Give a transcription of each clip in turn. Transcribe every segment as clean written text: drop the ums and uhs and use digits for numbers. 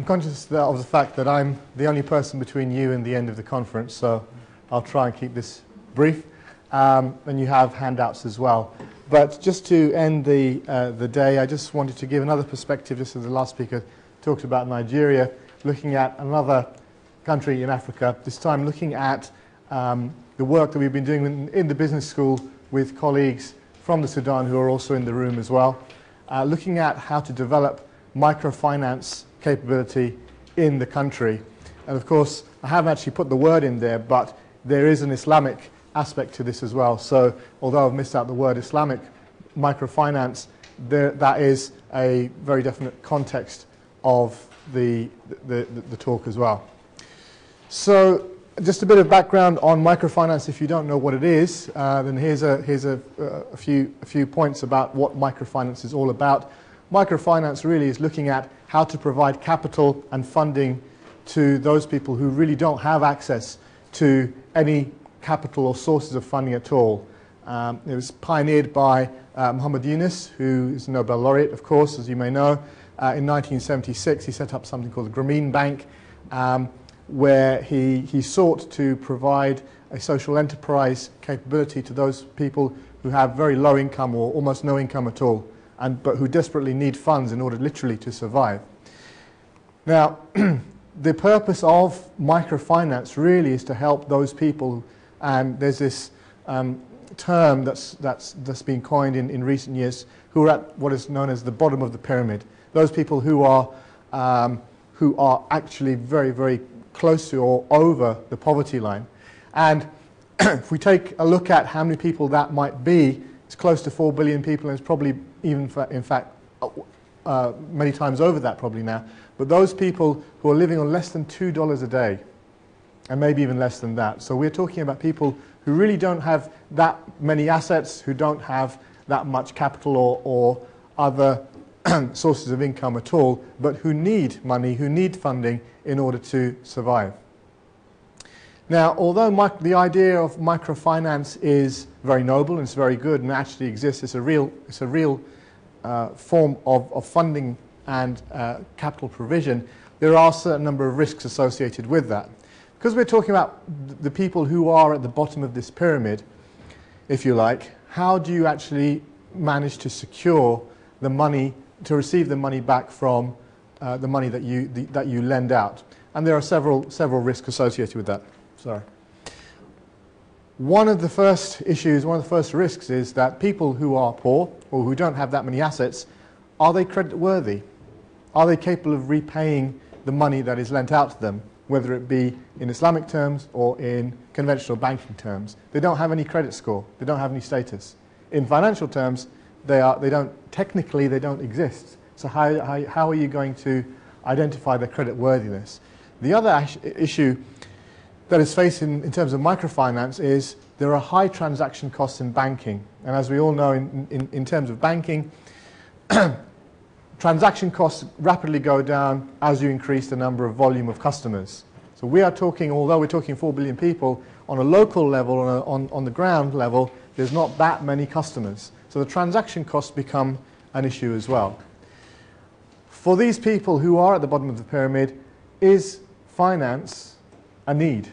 I'm conscious of the fact that I'm the only person between you and the end of the conference, so I'll try and keep this brief. And you have handouts as well. But just to end the day, I just wanted to give another perspective, just as the last speaker talked about Nigeria, looking at another country in Africa, this time looking at the work that we've been doing in the business school with colleagues from the Sudan who are also in the room as well, looking at how to develop microfinance capability in the country. And of course, I haven't actually put the word in there, but there is an Islamic aspect to this as well. So although I've missed out the word Islamic microfinance, that is a very definite context of the talk as well. So just a bit of background on microfinance. If you don't know what it is, then here's a few points about what microfinance is all about. Microfinance really is looking at how to provide capital and funding to those people who really don't have access to any capital or sources of funding at all. It was pioneered by Muhammad Yunus, who is a Nobel laureate, of course, as you may know. In 1976, he set up something called the Grameen Bank, where he sought to provide a social enterprise capability to those people who have very low income or almost no income at all, but who desperately need funds in order literally to survive. Now, the purpose of microfinance really is to help those people, and there's this term that's been coined in recent years, who are at what is known as the bottom of the pyramid. Those people who are actually very, very close to or over the poverty line. And if we take a look at how many people that might be, it's close to 4 billion people, and it's probably even, in fact, many times over that probably now. But those people who are living on less than $2 a day, and maybe even less than that. So we're talking about people who really don't have that many assets, who don't have that much capital or other sources of income at all, but who need money, who need funding in order to survive. Now, although the idea of microfinance is very noble and it's very good and actually exists, it's a real form of funding and capital provision, there are a certain number of risks associated with that. Because we're talking about the people who are at the bottom of this pyramid, if you like, how do you actually manage to secure the money, to receive the money back from the money that you lend out? And there are several risks associated with that. Sorry. One of the first risks is that people who are poor or who don't have that many assets, are they credit worthy? Are they capable of repaying the money that is lent out to them, whether it be in Islamic terms or in conventional banking terms? They don't have any credit score. They don't have any status. In financial terms, they don't exist. So how are you going to identify their credit worthiness? The other issue that is faced in terms of microfinance is there are high transaction costs in banking. And as we all know, in terms of banking, transaction costs rapidly go down as you increase the number of volume of customers. So we are talking, although we're talking 4 billion people, on a local level, on the ground level, there's not that many customers. So the transaction costs become an issue as well. For these people who are at the bottom of the pyramid, is finance a need?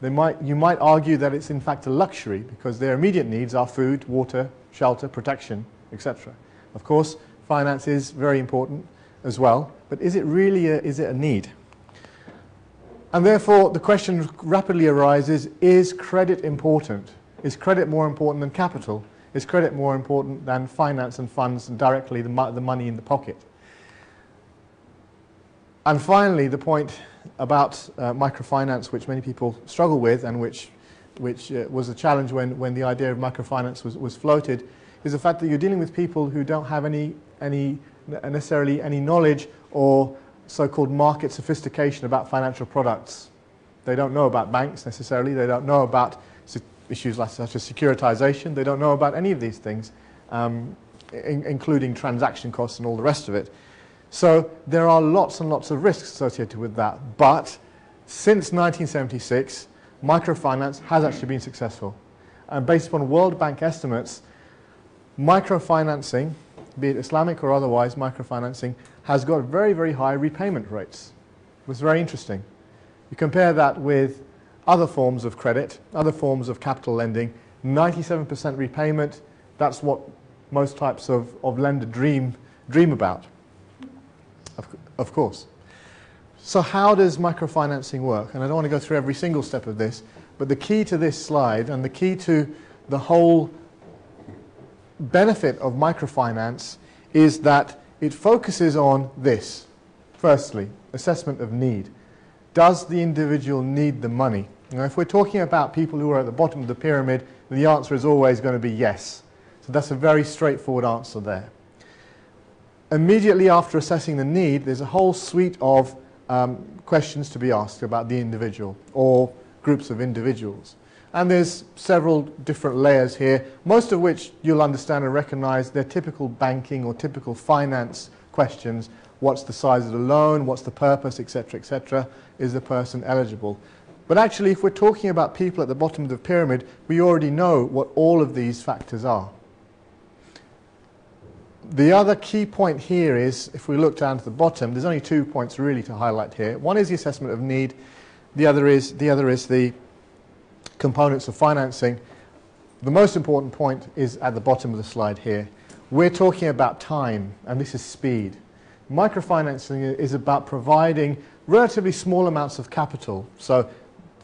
You might argue that it's in fact a luxury because their immediate needs are food, water, shelter, protection, etc. Of course, finance is very important as well, but is it really a need? And therefore, the question rapidly arises, is credit important? Is credit more important than capital? Is credit more important than finance and funds and directly the money in the pocket? And finally, the point about microfinance, which many people struggle with and which was a challenge when the idea of microfinance was floated, is the fact that you're dealing with people who don't have necessarily any knowledge or so-called market sophistication about financial products. They don't know about banks necessarily. They don't know about issues such as securitization. They don't know about any of these things, including transaction costs and all the rest of it. So there are lots and lots of risks associated with that. But since 1976, microfinance has actually been successful. And based upon World Bank estimates, microfinancing be it Islamic or otherwise, microfinancing has got very, very high repayment rates. It was very interesting. You compare that with other forms of credit, other forms of capital lending, 97% repayment, that's what most types of lender dream about, of course. So how does microfinancing work? And I don't want to go through every single step of this, but the key to this slide and the key to the whole benefit of microfinance is that it focuses on this. Firstly, assessment of need. Does the individual need the money? Now, if we're talking about people who are at the bottom of the pyramid, the answer is always going to be yes. So that's a very straightforward answer there. Immediately after assessing the need, there's a whole suite of questions to be asked about the individual or groups of individuals. And there's several different layers here, most of which you'll understand and recognize. They're typical banking or typical finance questions. What's the size of the loan? What's the purpose, etc., etc.? Is the person eligible? But actually, if we're talking about people at the bottom of the pyramid, we already know what all of these factors are. The other key point here is, if we look down to the bottom, there's only 2 points really to highlight here. One is the assessment of need. The other is the components of financing. The most important point is at the bottom of the slide here. We're talking about time, and this is speed. Microfinancing is about providing relatively small amounts of capital. So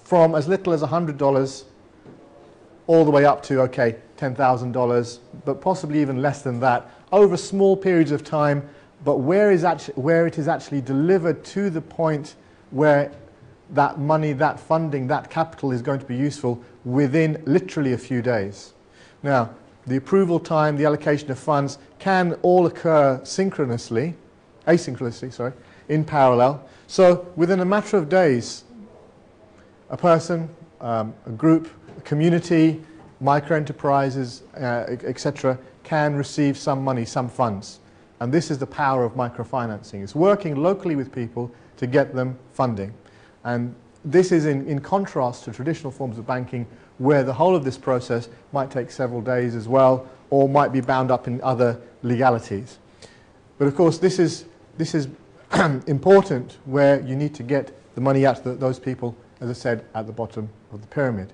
from as little as $100 all the way up to, okay, $10,000, but possibly even less than that, over small periods of time, but where it is actually delivered to the point where that money, that funding, that capital is going to be useful within literally a few days. Now, the approval time, the allocation of funds can all occur asynchronously, in parallel. So within a matter of days, a person, a group, a community, micro-enterprises, etc., can receive some money, some funds. And this is the power of microfinancing. It's working locally with people to get them funding. And this is in contrast to traditional forms of banking, where the whole of this process might take several days as well, or might be bound up in other legalities. But of course, this is important, where you need to get the money out to those people, as I said, at the bottom of the pyramid.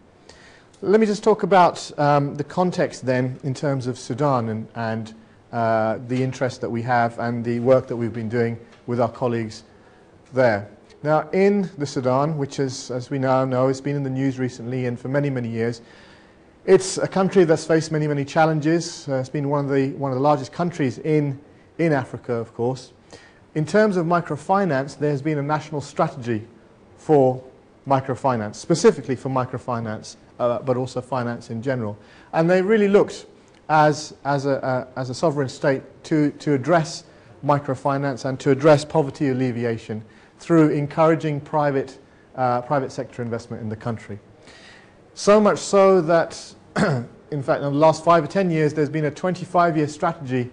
Let me just talk about the context then in terms of Sudan and the interest that we have and the work that we've been doing with our colleagues there. Now, in the Sudan, which is, as we now know, has been in the news recently and for many, many years, it's a country that's faced many, many challenges. It's been one of the largest countries in Africa, of course. In terms of microfinance, there's been a national strategy for microfinance, specifically for microfinance, but also finance in general. And they really looked as a sovereign state to address microfinance and to address poverty alleviation through encouraging private sector investment in the country. So much so that, in fact, in the last 5 or 10 years, there's been a 25-year strategy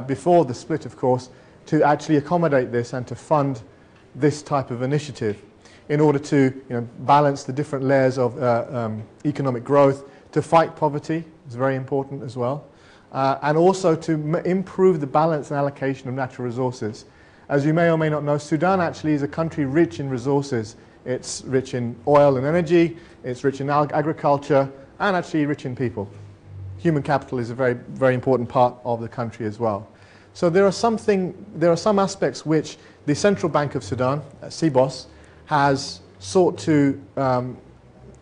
before the split, of course, to actually accommodate this and to fund this type of initiative in order to balance the different layers of economic growth, to fight poverty is very important as well, and also to improve the balance and allocation of natural resources. As you may or may not know, Sudan actually is a country rich in resources. It's rich in oil and energy, it's rich in agriculture, and actually rich in people. Human capital is a very, very important part of the country as well. So there are some aspects which the Central Bank of Sudan, CBOS, has sought to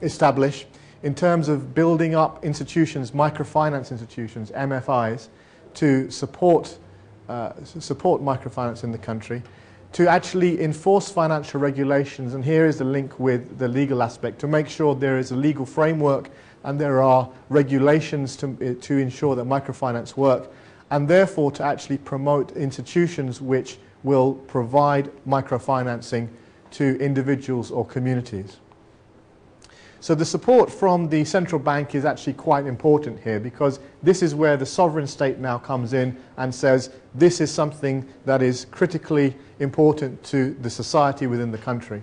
establish in terms of building up institutions, microfinance institutions, MFIs, to support microfinance in the country, to actually enforce financial regulations, and here is the link with the legal aspect, to make sure there is a legal framework and there are regulations to ensure that microfinance work, and therefore to actually promote institutions which will provide microfinancing to individuals or communities. So the support from the central bank is actually quite important here, because this is where the sovereign state now comes in and says this is something that is critically important to the society within the country.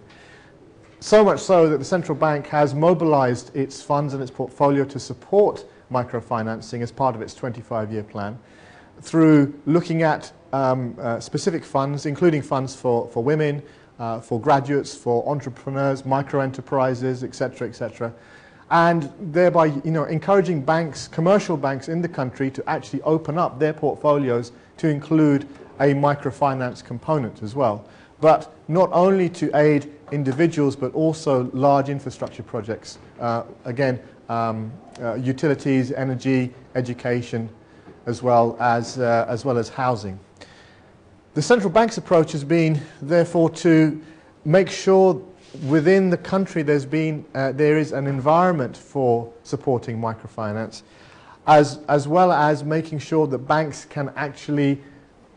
So much so that the central bank has mobilized its funds and its portfolio to support microfinancing as part of its 25-year plan. through looking at specific funds, including funds for women, for graduates, for entrepreneurs, micro-enterprises, etc., and thereby, encouraging banks, commercial banks in the country, to actually open up their portfolios to include a microfinance component as well. But not only to aid individuals, but also large infrastructure projects. Again, utilities, energy, education, as well as housing. The central bank's approach has been, therefore, to make sure within the country there is an environment for supporting microfinance, as well as making sure that banks can actually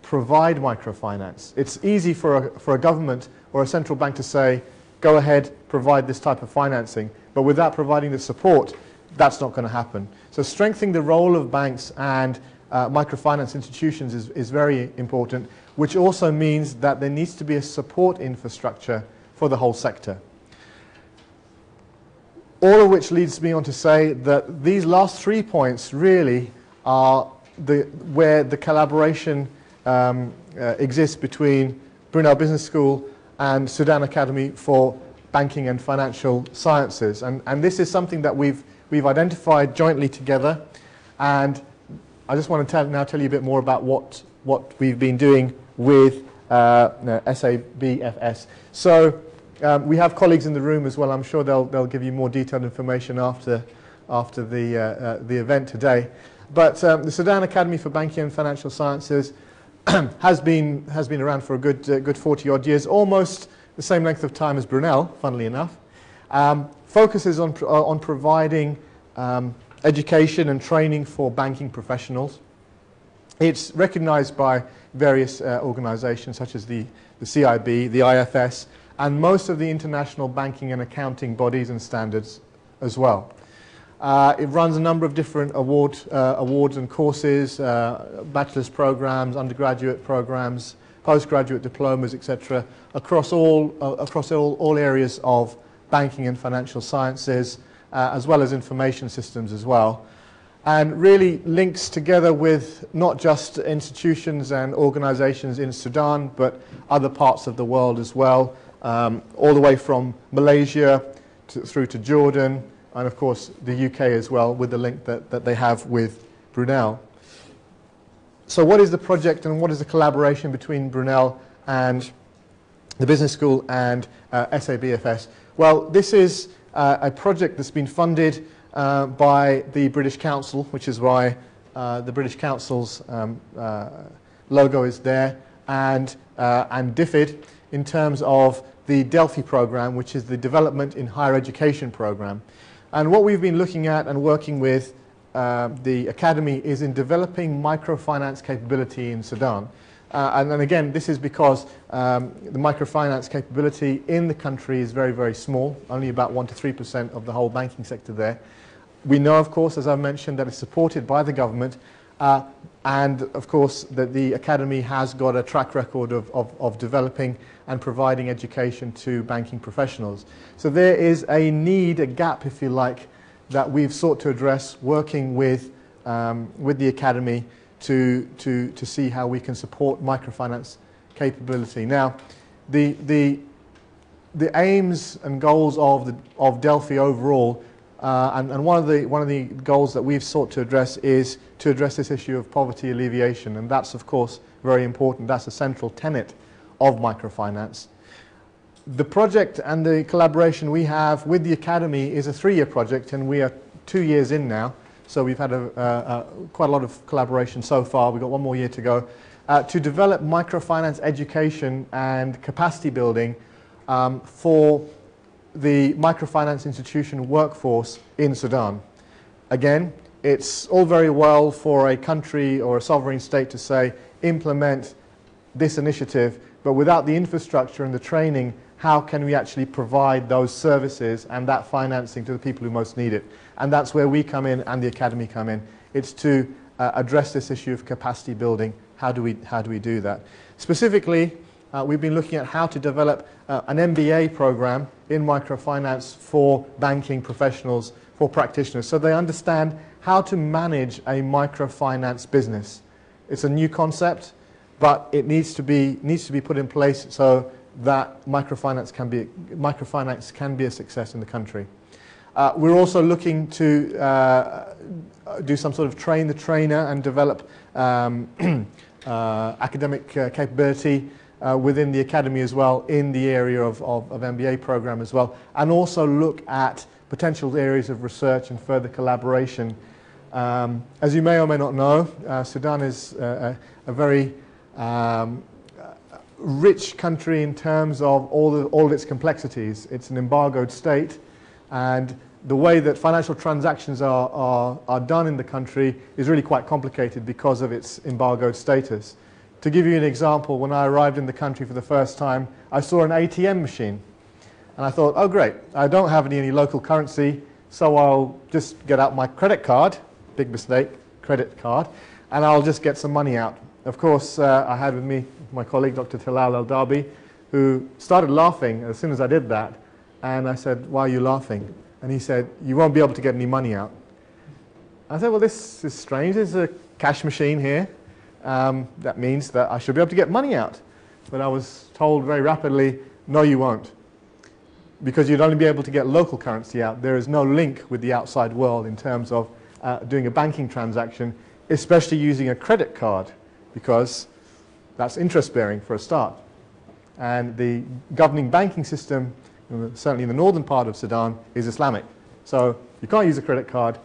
provide microfinance. It's easy for a government or a central bank to say, go ahead, provide this type of financing, but without providing the support, that's not going to happen. So strengthening the role of banks and microfinance institutions is very important, which also means that there needs to be a support infrastructure for the whole sector. All of which leads me on to say that these last 3 points really are where the collaboration exists between Brunel Business School and Sudan Academy for Banking and Financial Sciences. And this is something that we've identified jointly together, and I just want to now tell you a bit more about what we've been doing with SABFS. So we have colleagues in the room as well. I'm sure they'll give you more detailed information after the event today. But the Sudan Academy for Banking and Financial Sciences has been around for a good 40-odd years, almost the same length of time as Brunel, funnily enough. Focuses on providing education and training for banking professionals. It's recognized by various organizations such as the CIB, the IFS, and most of the international banking and accounting bodies and standards as well. It runs a number of different awards and courses, bachelor's programs, undergraduate programs, postgraduate diplomas, etc., across all areas of banking and financial sciences, as well as information systems as well, and really links together with not just institutions and organizations in Sudan, but other parts of the world as well, all the way from Malaysia through to Jordan, and of course the UK as well, with the link that they have with Brunel. So what is the project and what is the collaboration between Brunel and the Business School and SABFS? Well, this is a project that's been funded by the British Council, which is why the British Council's logo is there, and DFID in terms of the Delphi program, which is the Development in Higher Education program. And what we've been looking at and working with the Academy is in developing microfinance capability in Sudan. And then again, this is because the microfinance capability in the country is very, very small, only about 1 to 3% of the whole banking sector there. We know, of course, as I mentioned, that it's supported by the government, and of course that the Academy has got a track record of developing and providing education to banking professionals. So there is a need, a gap, if you like, that we've sought to address, working with the Academy to see how we can support microfinance capability. Now, the aims and goals of Delphi overall, and one of the goals that we've sought to address is to address this issue of poverty alleviation, and that's of course very important. That's a central tenet of microfinance. The project and the collaboration we have with the Academy is a 3-year project, and we are 2 years in now. So we've had quite a lot of collaboration so far. We've got 1 more year to go to develop microfinance education and capacity building for the microfinance institution workforce in Sudan. Again, it's all very well for a country or a sovereign state to say, implement this initiative, but without the infrastructure and the training, how can we actually provide those services and that financing to the people who most need it? And that's where we come in and the Academy come in. It's to address this issue of capacity building. How do we do that? Specifically, we've been looking at how to develop an MBA program in microfinance for banking professionals, for practitioners, so they understand how to manage a microfinance business. It's a new concept, but it needs to be put in place so that microfinance can be a success in the country. We're also looking to do some sort of train the trainer and develop academic capability within the academy as well, in the area of MBA program as well, and also look at potential areas of research and further collaboration. As you may or may not know, Sudan is a very rich country in terms of all of its complexities. It's an embargoed state, and the way that financial transactions are done in the country is really quite complicated because of its embargoed status. To give you an example, when I arrived in the country for the first time, I saw an ATM machine. And I thought, oh great, I don't have any local currency, so I'll just get out my credit card, big mistake, credit card, and I'll just get some money out. Of course, I had with me my colleague, Dr. Talal Al-Darbi, who started laughing as soon as I did that. And I said, why are you laughing? And he said, you won't be able to get any money out. I said, well, this is strange. There's a cash machine here. That means that I should be able to get money out. But I was told very rapidly, no, you won't. Because you'd only be able to get local currency out. There is no link with the outside world in terms of doing a banking transaction, especially using a credit card, because that's interest-bearing for a start. And the governing banking system, certainly in the northern part of Sudan, is Islamic. So you can't use a credit card,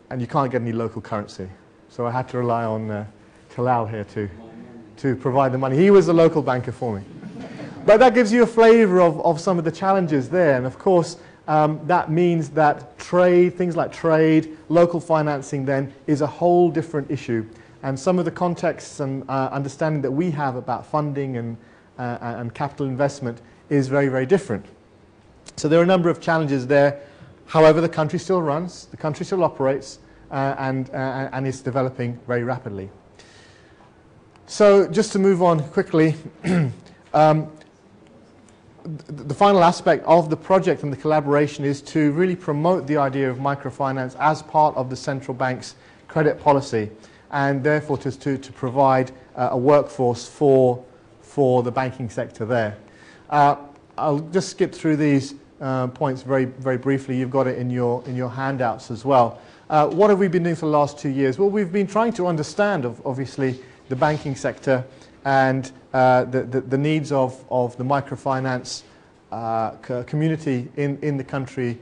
and you can't get any local currency. So I had to rely on Talal here to provide the money. He was the local banker for me. But that gives you a flavour of some of the challenges there. And of course, that means that trade, things like trade, local financing then is a whole different issue. And some of the contexts and understanding that we have about funding and capital investment is very, very different. So there are a number of challenges there. However, the country still runs, the country still operates, and is developing very rapidly. So just to move on quickly, the final aspect of the project and the collaboration is to really promote the idea of microfinance as part of the central bank's credit policy, and therefore to provide a workforce for the banking sector there. I'll just skip through these points very, very briefly. You've got it in your handouts as well. What have we been doing for the last 2 years? Well, we've been trying to understand, obviously, the banking sector and the needs of the microfinance community in the country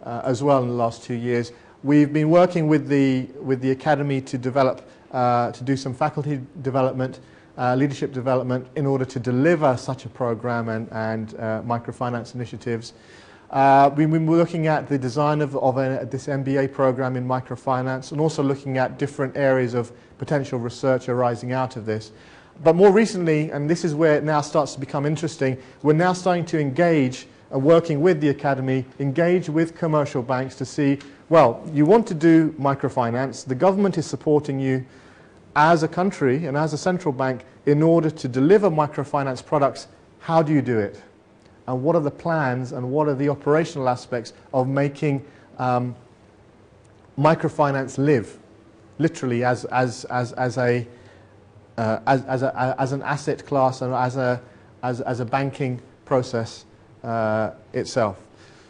as well in the last 2 years. We've been working with the academy to develop, to do some faculty development, leadership development in order to deliver such a program and microfinance initiatives. We've been looking at the design of this MBA program in microfinance, and also looking at different areas of potential research arising out of this. But more recently, and this is where it now starts to become interesting, we're now starting to engage, working with the academy, engage with commercial banks to see, well, you want to do microfinance, the government is supporting you as a country and as a central bank in order to deliver microfinance products. How do you do it? And what are the plans and what are the operational aspects of making microfinance live, literally as an asset class and as a banking process itself.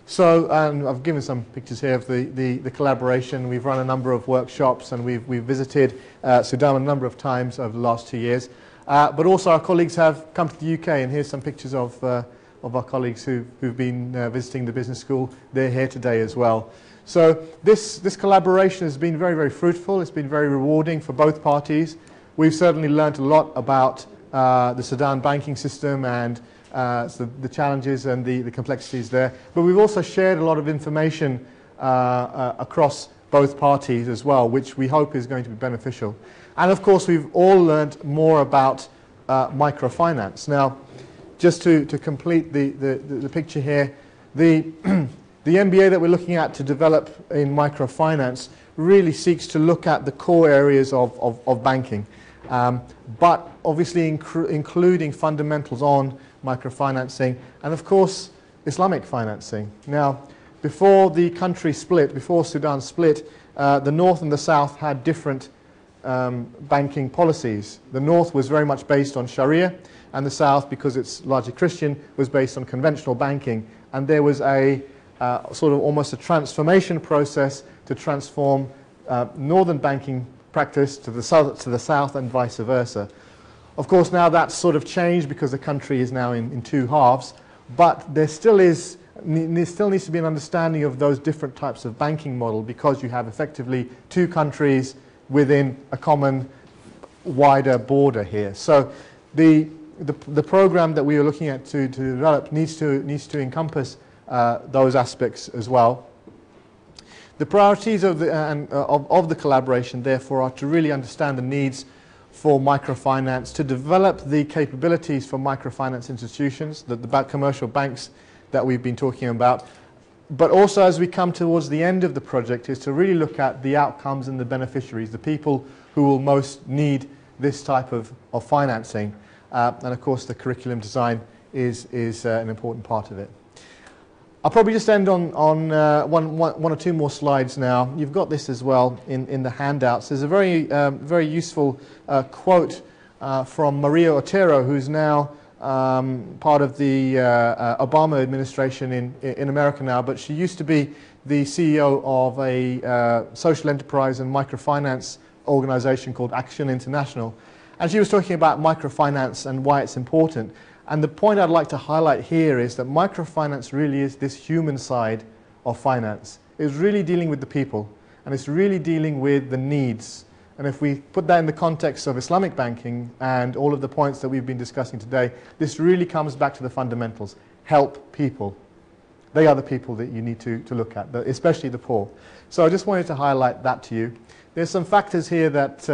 So I've given some pictures here of the collaboration. We've run a number of workshops, and we've visited Sudan a number of times over the last 2 years. But also our colleagues have come to the UK, and here's some pictures of our colleagues who've been visiting the business school. They're here today as well. So this collaboration has been very, very fruitful. It's been very rewarding for both parties. We've certainly learned a lot about the Sudan banking system and so the challenges and the complexities there. But we've also shared a lot of information across both parties as well, which we hope is going to be beneficial. And of course, we've all learned more about microfinance. Now, just to complete the picture here, the MBA that we're looking at to develop in microfinance really seeks to look at the core areas of banking, but obviously including fundamentals on microfinancing and of course Islamic financing. Now, before the country split, before Sudan split, the north and the south had different banking policies. The North was very much based on Sharia, and the South, because it's largely Christian, was based on conventional banking. And there was a sort of almost a transformation process to transform northern banking practice to the south and vice versa. Of course, now that's sort of changed because the country is now in two halves, but there still needs to be an understanding of those different types of banking model, because you have effectively two countries within a common wider border here. So the program that we are looking at to develop needs to encompass those aspects as well. The priorities of the collaboration, therefore, are to really understand the needs for microfinance, to develop the capabilities for microfinance institutions, the commercial banks that we've been talking about, but also as we come towards the end of the project is to really look at the outcomes and the beneficiaries, the people who will most need this type of financing. And of course the curriculum design is an important part of it. I'll probably just end on one or two more slides now. You've got this as well in the handouts. There's a very useful quote from Maria Otero, who's now part of the Obama administration in America now, but she used to be the CEO of a social enterprise and microfinance organization called Action International. And she was talking about microfinance and why it's important. And the point I'd like to highlight here is that microfinance really is this human side of finance. It's really dealing with the people, and it's really dealing with the needs. And if we put that in the context of Islamic banking and all of the points that we've been discussing today, this really comes back to the fundamentals. Help people. They are the people that you need to look at, especially the poor. So I just wanted to highlight that to you. There's some factors here that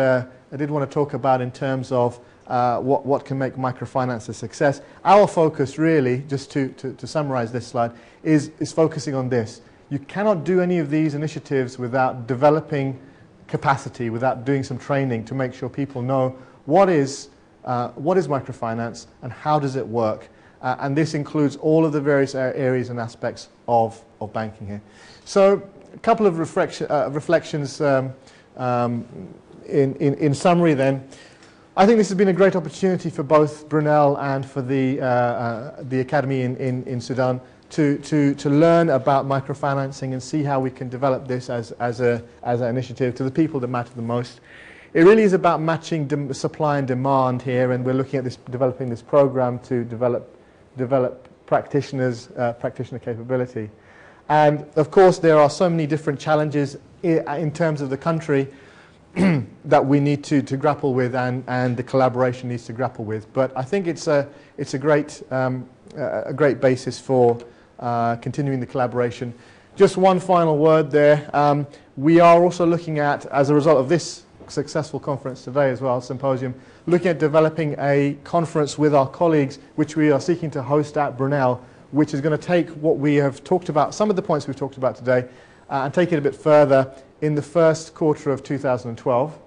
I did want to talk about in terms of what can make microfinance a success. Our focus really, just to summarize this slide, is focusing on this. You cannot do any of these initiatives without developing capacity, without doing some training to make sure people know what is microfinance and how does it work. And this includes all of the various areas and aspects of banking here. So a couple of reflections in summary then. I think this has been a great opportunity for both Brunel and for the Academy in Sudan to learn about microfinancing and see how we can develop this as an initiative to the people that matter the most. It really is about matching supply and demand here, and we're looking at developing this program to develop practitioner capability. And of course there are so many different challenges in terms of the country that we need to grapple with, and the collaboration needs to grapple with. But I think it's a great basis for continuing the collaboration. Just one final word there. We are also looking at, as a result of this successful conference today as well, symposium, looking at developing a conference with our colleagues, which we are seeking to host at Brunel, which is going to take what we have talked about, some of the points we've talked about today, and take it a bit further in the first quarter of 2012,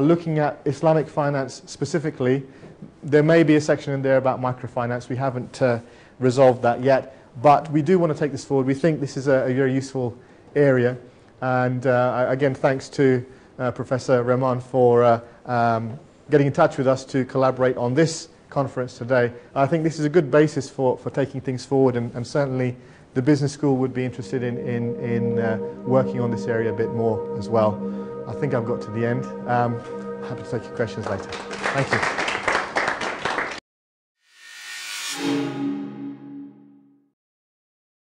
looking at Islamic finance specifically. There may be a section in there about microfinance. We haven't resolved that yet, but we do want to take this forward. We think this is a very useful area. And again, thanks to Professor Rahman for getting in touch with us to collaborate on this conference today. I think this is a good basis for taking things forward, and certainly the business school would be interested in working on this area a bit more as well. I think I've got to the end. Happy to take your questions later. Thank you.